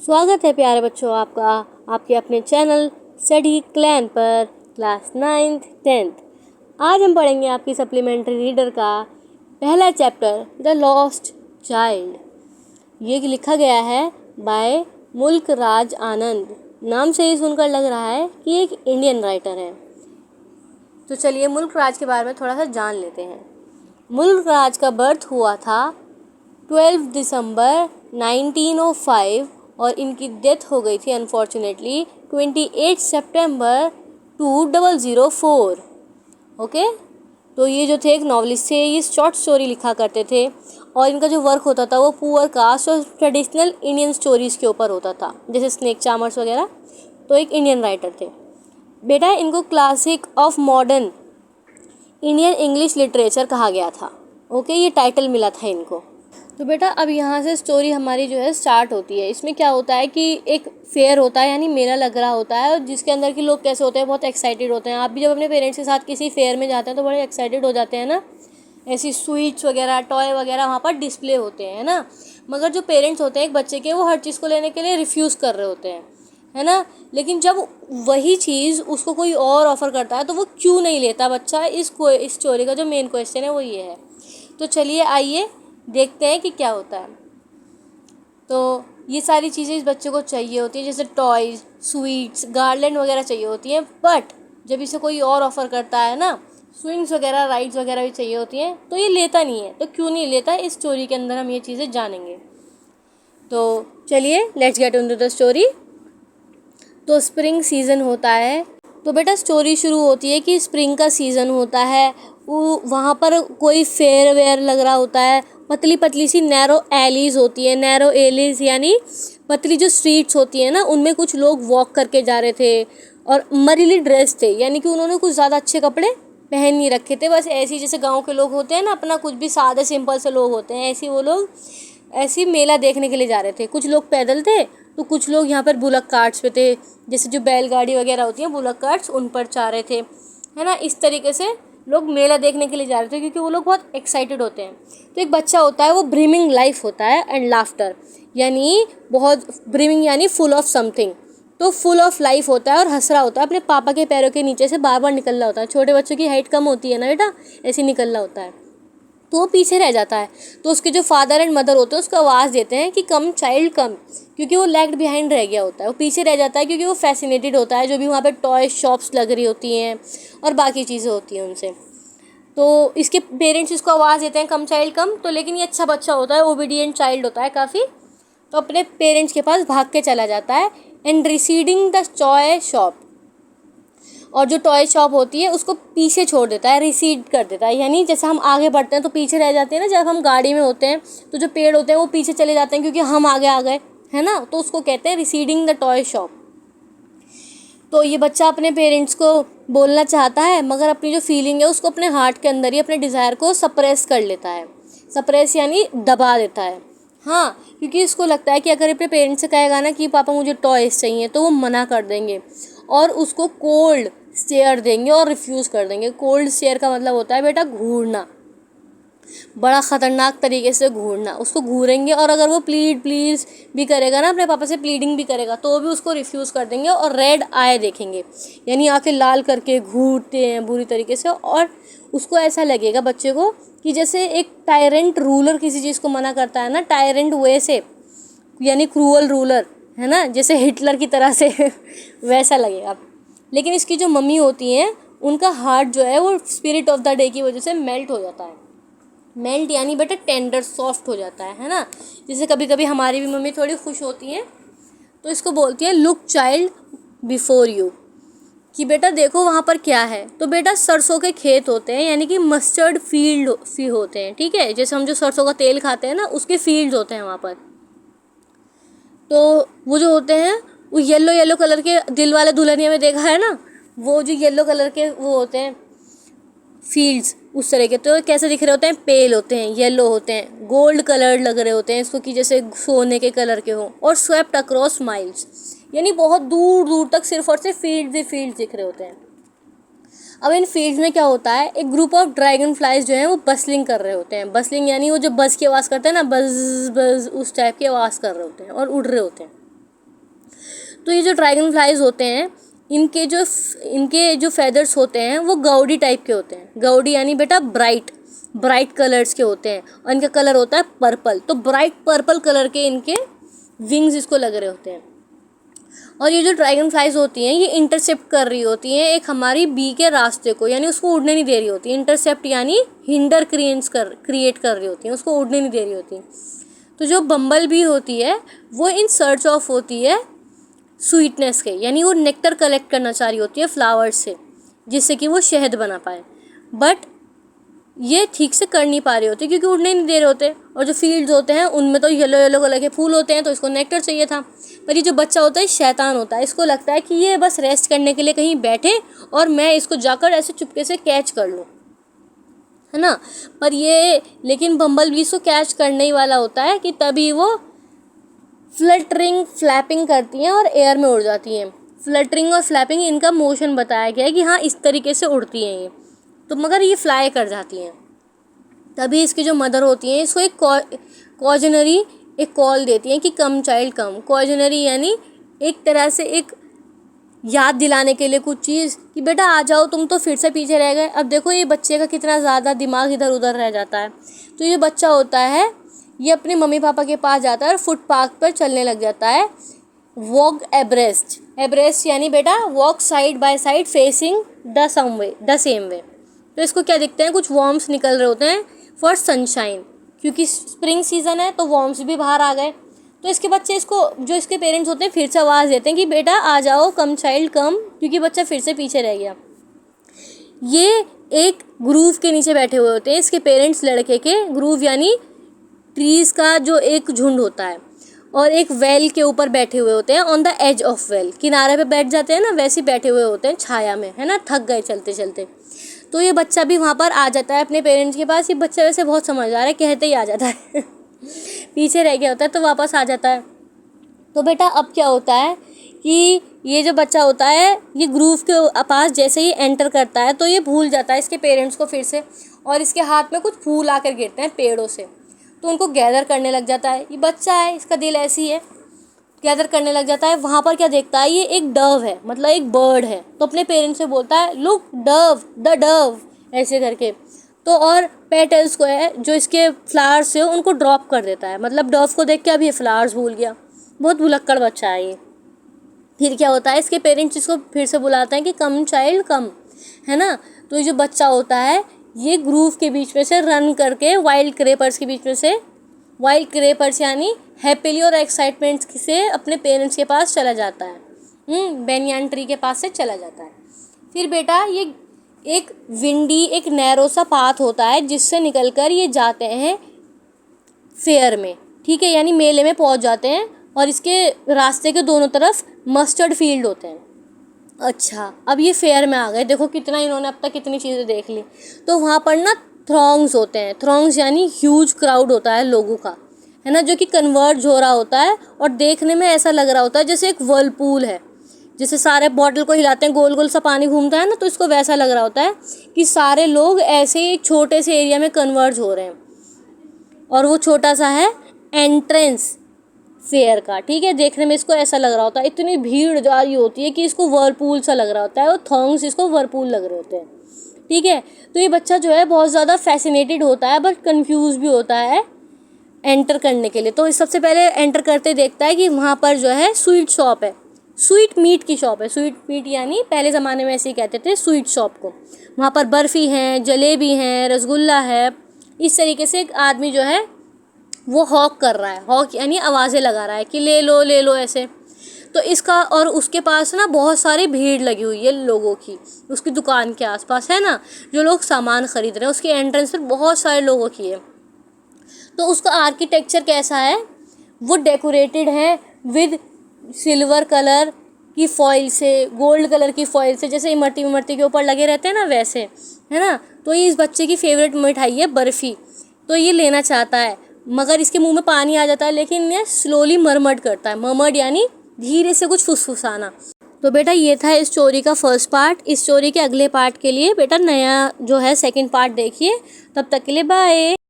स्वागत है प्यारे बच्चों आपका आपके अपने चैनल स्टडी क्लैन पर क्लास 9th 10th। आज हम पढ़ेंगे आपकी सप्लीमेंट्री रीडर का पहला चैप्टर द लॉस्ट चाइल्ड। ये लिखा गया है बाय मुल्क राज आनंद। नाम से ही सुनकर लग रहा है कि एक इंडियन राइटर है। तो चलिए मुल्क राज के बारे में थोड़ा सा जान लेते हैं। मुल्क राज का बर्थ हुआ था 12 दिसंबर 1905 और इनकी डेथ हो गई थी अनफॉर्चुनेटली 28 सितंबर 2004। ओके, तो ये जो थे एक नॉवलिस्ट थे, ये शॉर्ट स्टोरी लिखा करते थे और इनका जो वर्क होता था वो पुअर कास्ट और ट्रेडिशनल इंडियन स्टोरीज़ के ऊपर होता था, जैसे स्नेक चार्मर्स वगैरह। तो एक इंडियन राइटर थे बेटा। इनको classic of modern Indian English literature कहा गया था। ओके, ये टाइटल मिला था इनको। तो बेटा अब यहाँ से स्टोरी हमारी जो है स्टार्ट होती है। इसमें क्या होता है कि एक फेयर होता है, यानी मेला लग रहा होता है, और जिसके अंदर के लोग कैसे होते हैं, बहुत एक्साइटेड होते हैं। आप भी जब अपने पेरेंट्स के साथ किसी फेयर में जाते हैं तो बड़े एक्साइटेड हो जाते हैं ना। ऐसी स्वीट्स वगैरह, टॉय वगैरह वहाँ पर डिस्प्ले होते हैं ना। मगर जो पेरेंट्स होते हैं एक बच्चे के, वो हर चीज़ को लेने के लिए रिफ्यूज़ कर रहे होते हैं, है ना। लेकिन जब वही चीज़ उसको कोई और ऑफ़र करता है तो वो क्यों नहीं लेता बच्चा। इस स्टोरी का जो मेन क्वेश्चन है वो ये है। तो चलिए आइए देखते हैं कि क्या होता है। तो ये सारी चीज़ें इस बच्चे को चाहिए होती है, जैसे टॉयज़, स्वीट्स, गार्लैंड वगैरह चाहिए होती हैं। बट जब इसे कोई और ऑफ़र करता है ना, स्विंग्स वगैरह, राइड्स वगैरह भी चाहिए होती हैं, तो ये लेता नहीं है। तो क्यों नहीं लेता, इस स्टोरी के अंदर हम ये चीज़ें जानेंगे। तो चलिए let's get into the story. तो स्प्रिंग सीज़न होता है। तो बेटा स्टोरी शुरू होती है कि स्प्रिंग का सीज़न होता है। वो वहाँ पर कोई फेयर वेयर लग रहा होता है। पतली पतली सी नैरो एलीज होती है। नैरो एलीज यानी पतली जो स्ट्रीट्स होती है ना, उनमें कुछ लोग वॉक करके जा रहे थे और मरीली ड्रेस थे, यानी कि उन्होंने कुछ ज़्यादा अच्छे कपड़े पहन नहीं रखे थे। बस ऐसी जैसे गांव के लोग होते हैं ना, अपना कुछ भी सादे सिंपल से लोग होते हैं, ऐसे वो लोग ऐसी मेला देखने के लिए जा रहे थे। कुछ लोग पैदल थे तो कुछ लोग यहाँ पर बुलक कार्ट्स पे थे, जैसे जो बैलगाड़ी वगैरह होती हैं बुलक कार्ट्स, उन पर जा रहे थे, है ना। इस तरीके से लोग मेला देखने के लिए जा रहे थे क्योंकि वो लोग बहुत एक्साइटेड होते हैं। तो एक बच्चा होता है, वो ब्रीमिंग लाइफ होता है एंड लाफ्टर, यानी बहुत ब्रीमिंग यानी फुल ऑफ समथिंग। तो फुल ऑफ लाइफ होता है और हंस रहा होता है, अपने पापा के पैरों के नीचे से बार बार निकल रहा होता है। छोटे बच्चों की हाइट कम होती है ना बेटा, ऐसे निकल रहा होता है, तो वो पीछे रह जाता है। तो उसके जो फादर एंड मदर होते हैं उसको आवाज़ देते हैं कि कम चाइल्ड कम, क्योंकि वो लैग्ड बिहाइंड रह गया होता है, वो पीछे रह जाता है क्योंकि वो फैसिनेटेड होता है जो भी वहाँ पे टॉय शॉप्स लग रही होती हैं और बाकी चीज़ें होती हैं उनसे। तो इसके पेरेंट्स इसको आवाज़ देते हैं कम चाइल्ड कम। तो लेकिन ये अच्छा बच्चा होता है, ओबीडियंट चाइल्ड होता है काफ़ी, तो अपने पेरेंट्स के पास भाग के चला जाता है and receding the toy shop, और जो टॉय शॉप होती है उसको पीछे छोड़ देता है, रिसीड कर देता है। यानी जैसे हम आगे बढ़ते हैं तो पीछे रह जाते हैं ना, जब हम गाड़ी में होते हैं तो जो पेड़ होते हैं वो पीछे चले जाते हैं क्योंकि हम आगे आ गए, है ना। तो उसको कहते हैं रिसीडिंग द टॉय शॉप। तो ये बच्चा अपने पेरेंट्स को बोलना चाहता है, मगर अपनी जो फीलिंग है उसको अपने हार्ट के अंदर ही, अपने डिज़ायर को सप्रेस कर लेता है। सप्रेस यानी दबा देता है, हाँ, क्योंकि इसको लगता है कि अगर अपने पेरेंट्स से कहेगा ना कि पापा मुझे टॉयज़ चाहिए, तो वो मना कर देंगे और उसको कोल्ड स्टेयर देंगे और रिफ्यूज़ कर देंगे। कोल्ड स्टेयर का मतलब होता है बेटा घूरना, बड़ा ख़तरनाक तरीके से घूरना। उसको घूरेंगे और अगर वो प्लीज़ भी करेगा ना, अपने पापा से प्लीडिंग भी करेगा, तो भी उसको रिफ्यूज़ कर देंगे और रेड आए देखेंगे, यानी आंखें लाल करके घूरते हैं बुरी तरीके से। और उसको ऐसा लगेगा बच्चे को कि जैसे एक टायरेंट रूलर किसी चीज़ को मना करता है ना, टायरेंट वे से, यानी क्रूअल रूलर, है ना, जैसे हिटलर की तरह से वैसा लगेगा। लेकिन इसकी जो मम्मी होती हैं उनका हार्ट जो है वो स्पिरिट ऑफ द डे की वजह से मेल्ट हो जाता है। मेल्ट यानी बेटा टेंडर, सॉफ्ट हो जाता है ना। जैसे कभी कभी हमारी भी मम्मी थोड़ी खुश होती हैं तो इसको बोलती हैं लुक चाइल्ड बिफोर यू, कि बेटा देखो वहाँ पर क्या है। तो बेटा सरसों के खेत होते हैं, यानी कि मस्टर्ड फील्ड होते हैं, ठीक है। जैसे हम जो सरसों का तेल खाते हैं ना, उसके फील्ड्स होते हैं वहाँ पर। तो वो जो होते हैं वो येलो कलर के, दिल वाले दुल्हनिया में देखा है ना, वो जो येलो कलर के वो होते हैं फील्ड्स, उस तरह के। तो कैसे दिख रहे होते हैं, पेल होते हैं, येलो होते हैं, गोल्ड कलर लग रहे होते हैं इसको, कि जैसे सोने के कलर के हो। और स्वेप्ट अक्रॉस माइल्स, यानी बहुत दूर दूर तक सिर्फ और सिर्फ फील्ड्स ही फील्ड्स दिख रहे होते हैं। अब इन फील्ड्स में क्या होता है, एक ग्रुप ऑफ ड्रैगन फ्लाइज जो हैं वो बसलिंग कर रहे होते हैं। बसलिंग यानी वो जो बस की आवाज़ करते हैं ना, बज बज, उस टाइप की आवाज़ कर रहे होते हैं और उड़ रहे होते हैं। तो ये जो ड्रैगन फ्लाइज होते हैं, इनके जो फेदर्स होते हैं वो गौडी टाइप के होते हैं। गौडी यानी बेटा ब्राइट कलर्स के होते हैं, और इनका कलर होता है पर्पल। तो ब्राइट पर्पल कलर के इनके विंग्स इसको लग रहे होते हैं। और ये जो ड्रैगन फ्लाइज होती हैं ये इंटरसेप्ट कर रही होती हैं एक हमारी बी के रास्ते को, यानी उसको उड़ने नहीं दे रही होती। इंटरसेप्ट यानी हिंडर क्रिएट कर रही होती हैं, उसको उड़ने नहीं दे रही होती। तो जो बम्बल बी होती है वो इन सर्च ऑफ होती है स्वीटनेस के, यानी वो नेक्टर कलेक्ट करना चाह रही होती है फ्लावर्स से, जिससे कि वो शहद बना पाए। बट ये ठीक से कर नहीं पा रही होती क्योंकि उड़ने नहीं दे रहे होते। और जो फील्ड्स होते हैं उनमें तो येलो येलो कलर के फूल होते हैं, तो इसको नेक्टर चाहिए था। पर ये जो बच्चा होता है शैतान होता है, इसको लगता है कि ये बस रेस्ट करने के लिए कहीं बैठे और मैं इसको जाकर ऐसे चुपके से कैच कर लूँ, है ना। पर ये लेकिन बम्बल बी इसको कैच करने ही वाला होता है कि तभी वो फ्लैपिंग करती हैं और एयर में उड़ जाती हैं। फ्लटरिंग और फ्लैपिंग इनका मोशन बताया गया है कि हाँ इस तरीके से उड़ती हैं ये, तो मगर ये फ्लाई कर जाती हैं। तभी इसकी जो मदर होती हैं इसको एक कॉजनरी एक कॉल देती हैं कि कम चाइल्ड कम। कॉजनरी यानी एक तरह से एक याद दिलाने के लिए कुछ चीज़ कि बेटा आ जाओ, तुम तो फिर से पीछे रह गए। अब देखो ये बच्चे का कितना ज़्यादा दिमाग इधर उधर रह जाता है। तो ये बच्चा होता है ये अपने मम्मी पापा के पास जाता है और फुटपाथ पर चलने लग जाता है। वॉक एब्रेस्ट यानी बेटा walk side by side facing the same way. तो इसको क्या दिखते हैं, कुछ वॉर्म्स निकल रहे होते हैं फॉर सनशाइन, क्योंकि स्प्रिंग सीज़न है तो वॉर्म्स भी बाहर आ गए। तो इसके बच्चे इसको जो इसके पेरेंट्स होते हैं फिर से आवाज़ देते हैं कि बेटा आ जाओ, कम चाइल्ड कम, क्योंकि बच्चा फिर से पीछे रह गया। ये एक ग्रूव के नीचे बैठे हुए होते हैं इसके पेरेंट्स लड़के के। ग्रूव यानी ट्रीज़ का जो एक झुंड होता है, और एक वेल के ऊपर बैठे हुए होते हैं। On the edge of well, किनारे पे बैठ जाते हैं ना, वैसे ही बैठे हुए होते हैं छाया में, है ना, थक गए चलते चलते। तो ये बच्चा भी वहाँ पर आ जाता है अपने पेरेंट्स के पास। ये बच्चा वैसे बहुत समझदार है, कहते ही आ जाता है पीछे रह गया होता है तो वापस आ जाता है। तो बेटा अब क्या होता है कि ये जो बच्चा होता है ये ग्रूव के पास जैसे ही एंटर करता है तो ये भूल जाता है इसके पेरेंट्स को फिर से, और इसके हाथ में कुछ फूल आकर गिरते हैं पेड़ों से, तो उनको गैदर करने लग जाता है। ये बच्चा है, इसका दिल ऐसी है, गैदर करने लग जाता है। वहाँ पर क्या देखता है, ये एक डव है, मतलब एक बर्ड है। तो अपने पेरेंट्स से बोलता है लुक डव, द डव, ऐसे करके। तो और पेटल्स को है जो इसके फ्लावर्स से उनको ड्रॉप कर देता है, मतलब डव को देख के अब ये फ्लावर्स भूल गया। बहुत भुलक्कड़ बच्चा है ये। फिर क्या होता है, इसके पेरेंट्स इसको फिर से बुलाते हैं कि कम चाइल्ड कम, है ना। तो ये जो बच्चा होता है ये ग्रूव के बीच में से रन करके वाइल्ड क्रेपर्स के बीच में से, वाइल्ड क्रेपर्स यानी हैप्पीली और एक्साइटमेंट से अपने पेरेंट्स के पास चला जाता है। बेनियान ट्री के पास से चला जाता है। फिर बेटा ये एक विंडी एक नैरो सा पाथ होता है जिससे निकलकर ये जाते हैं फेयर में, ठीक है, यानी मेले में पहुंच जाते हैं। और इसके रास्ते के दोनों तरफ मस्टर्ड फील्ड होते हैं। अच्छा, अब ये फेयर में आ गए, देखो कितना इन्होंने अब तक कितनी चीज़ें देख ली। तो वहाँ पर ना थ्रॉन्ग्स होते हैं। थ्रॉन्ग्स यानी ह्यूज क्राउड होता है लोगों का, है ना, जो कि कन्वर्ज हो रहा होता है। और देखने में ऐसा लग रहा होता है जैसे एक वर्लपूल है, जैसे सारे बॉटल को हिलाते हैं गोल गोल सा पानी घूमता है ना, तो इसको वैसा लग रहा होता है कि सारे लोग ऐसे ही एक छोटे से एरिया में कन्वर्ज हो रहे हैं। और वो छोटा सा है एंट्रेंस फेयर का, ठीक है। देखने में इसको ऐसा लग रहा होता है, इतनी भीड़ जारी होती है कि इसको वर्लपूल सा लग रहा होता है, और थॉन्ग्स इसको वर्लपूल लग रहे होते हैं, ठीक है। तो ये बच्चा जो है बहुत ज़्यादा फैसिनेटेड होता है बट कंफ्यूज भी होता है एंटर करने के लिए। तो सबसे पहले एंटर करते देखता है कि वहाँ पर जो है स्वीट शॉप है, स्वीट मीट की शॉप है। स्वीट मीट यानी पहले ज़माने में ऐसे ही कहते थे स्वीट शॉप को। वहाँ पर बर्फ़ी हैं, जलेबी हैं, रसगुल्ला है। इस तरीके से एक आदमी जो है वो हॉक कर रहा है, हॉक यानी आवाज़ें लगा रहा है कि ले लो ऐसे। तो इसका और उसके पास ना बहुत सारी भीड़ लगी हुई है लोगों की, उसकी दुकान के आसपास, है ना, जो लोग सामान ख़रीद रहे हैं। उसके एंट्रेंस पर बहुत सारे लोगों की है। तो उसका आर्किटेक्चर कैसा है, वो डेकोरेटेड है विद सिल्वर कलर की फॉइल से, गोल्ड कलर की फॉइल से, जैसे इमरती के ऊपर लगे रहते हैं ना वैसे, है ना। तो ये इस बच्चे की फेवरेट मिठाई है बर्फ़ी। तो ये लेना चाहता है मगर इसके मुंह में पानी आ जाता है, लेकिन ये स्लोली मरमड करता है। मरमड यानी धीरे से कुछ फुसफुसाना। तो बेटा ये था इस स्टोरी का फर्स्ट पार्ट। इस स्टोरी के अगले पार्ट के लिए बेटा नया जो है सेकंड पार्ट देखिए। तब तक के लिए बाय।